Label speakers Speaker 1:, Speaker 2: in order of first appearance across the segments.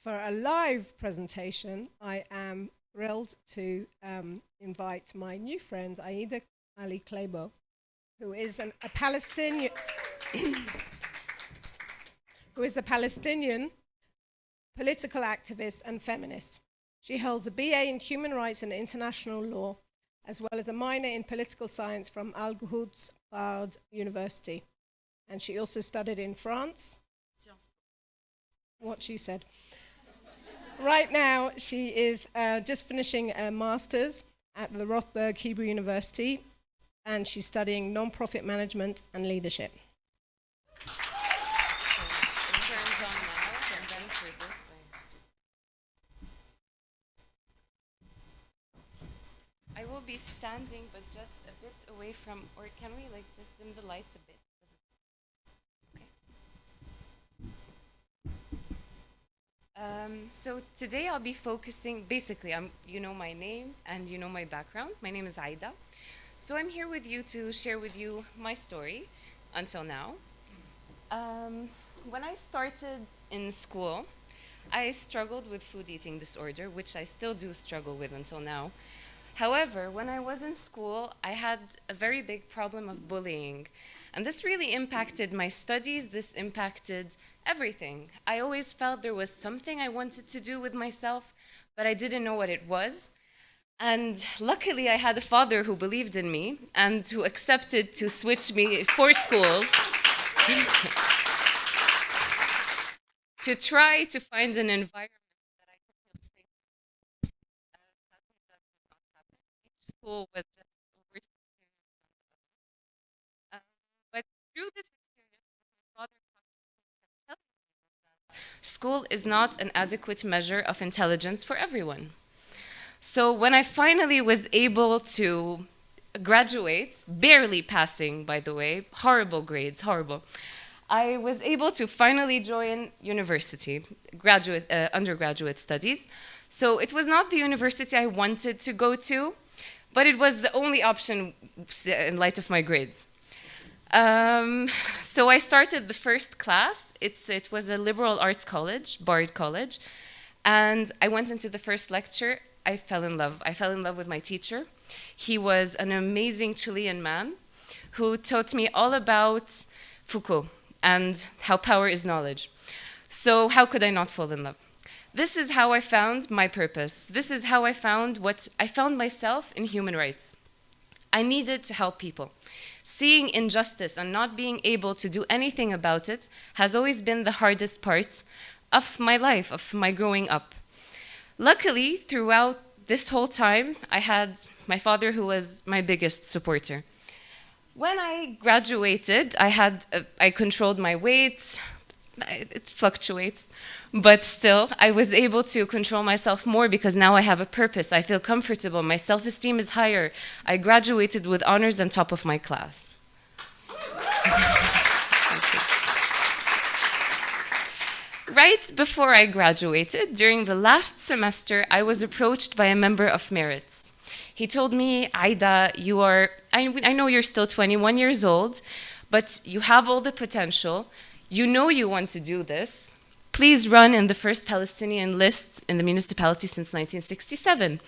Speaker 1: For a live presentation, I am thrilled to invite my new friend, Aida Kleibo, who is a Palestinian, who is a Palestinian political activist and feminist. She holds a BA in Human Rights and International Law, as well as a minor in Political Science from Al-Quds University. And she also studied in France. What she said. Right now, she is just finishing a master's at the Rothberg Hebrew University, and she's studying non-profit management and leadership.
Speaker 2: I will be standing, but just a bit away from, or can we just dim the lights a bit? So today I'll be focusing, basically, you know my name and you know my background. My name is Aida. So I'm here with you to share with you my story until now. When I started in school, I struggled with food eating disorder, which I still do struggle with until now. However, when I was in school, I had a very big problem of bullying. And this really impacted my studies, this impacted everything. I always felt there was something I wanted to do with myself, but I didn't know what it was. And luckily, I had a father who believed in me and who accepted to switch me 4 schools to try to find an environment that I could feel safe. Sadly, that did not happen. Each school was just overstimulated. But through this experience, my father kept telling me that school is not an adequate measure of intelligence for everyone. So when I finally was able to graduate, barely passing, by the way, horrible grades, horrible, I was able to finally join university, undergraduate studies. So it was not the university I wanted to go to, but it was the only option in light of my grades. So I started the first class. It was a liberal arts college, Bard College, and I went into the first lecture. I fell in love. I fell in love with my teacher. He was an amazing Chilean man who taught me all about Foucault and how power is knowledge. So how could I not fall in love? This is how I found my purpose. This is how I found myself in human rights. I needed to help people. Seeing injustice and not being able to do anything about it has always been the hardest part of my life, of my growing up. Luckily, throughout this whole time, I had my father who was my biggest supporter. When I graduated, I controlled my weight. It fluctuates, but still, I was able to control myself more because now I have a purpose. I feel comfortable. My self-esteem is higher. I graduated with honors on top of my class. Right before I graduated, during the last semester, I was approached by a member of Merits. He told me, Aida, I know you're still 21 years old, but you have all the potential. You know you want to do this. Please run in the first Palestinian list in the municipality since 1967.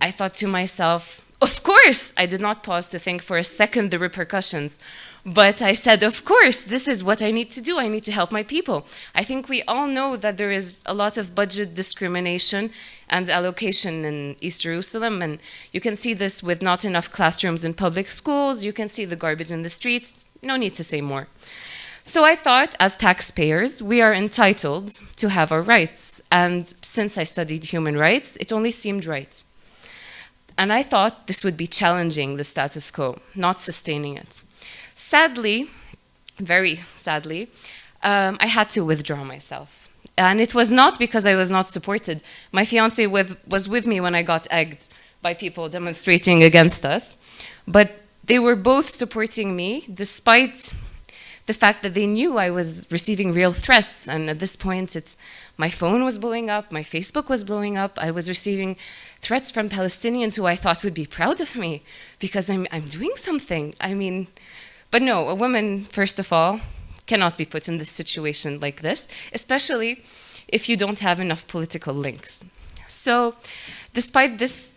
Speaker 2: I thought to myself, of course! I did not pause to think for a second the repercussions. But I said, of course, this is what I need to do. I need to help my people. I think we all know that there is a lot of budget discrimination and allocation in East Jerusalem. And you can see this with not enough classrooms in public schools. You can see the garbage in the streets. No need to say more. So I thought, as taxpayers, we are entitled to have our rights. And since I studied human rights, it only seemed right. And I thought this would be challenging the status quo, not sustaining it. Sadly, very sadly, I had to withdraw myself. And it was not because I was not supported. My fiancé was with me when I got egged by people demonstrating against us. But they were both supporting me despite the fact that they knew I was receiving real threats. And at this point, my phone was blowing up, my Facebook was blowing up. I was receiving threats from Palestinians who I thought would be proud of me because I'm doing something. I mean, but no, a woman, first of all, cannot be put in this situation like this, especially if you don't have enough political links. So despite this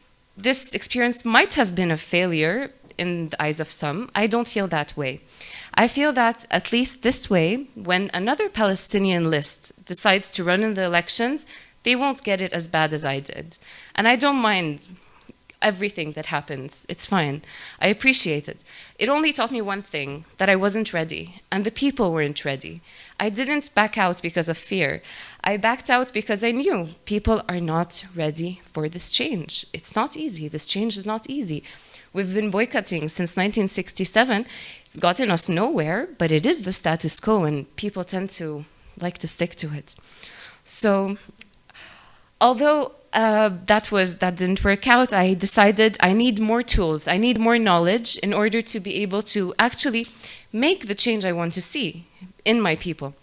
Speaker 2: experience might have been a failure in the eyes of some, I don't feel that way. I feel that at least this way, when another Palestinian list decides to run in the elections, they won't get it as bad as I did. And I don't mind everything that happened. It's fine. I appreciate it. It only taught me one thing, that I wasn't ready, and the people weren't ready. I didn't back out because of fear. I backed out because I knew people are not ready for this change. It's not easy. This change is not easy. We've been boycotting since 1967. It's gotten us nowhere, but it is the status quo, and people tend to like to stick to it. So, although that didn't work out, I decided I need more tools, I need more knowledge in order to be able to actually make the change I want to see in my people.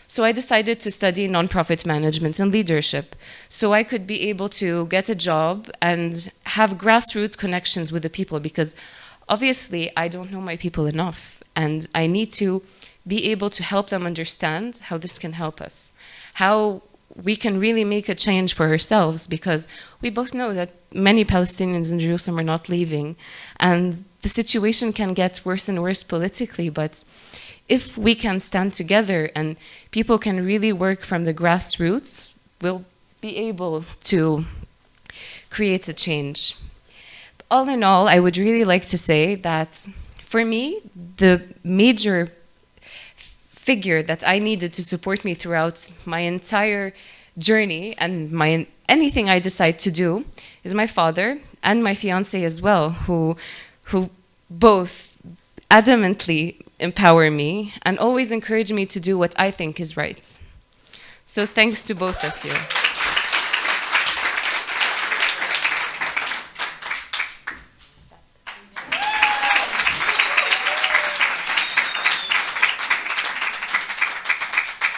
Speaker 2: So I decided to study nonprofit management and leadership, so I could be able to get a job and have grassroots connections with the people, because obviously I don't know my people enough, and I need to be able to help them understand how this can help us, how we can really make a change for ourselves, because we both know that many Palestinians in Jerusalem are not leaving, and the situation can get worse and worse politically, but if we can stand together and people can really work from the grassroots, we'll be able to create a change. All in all, I would really like to say that for me, the major figure that I needed to support me throughout my entire journey and anything I decide to do is my father and my fiancé as well, who both adamantly empower me and always encourage me to do what I think is right. So thanks to both of you.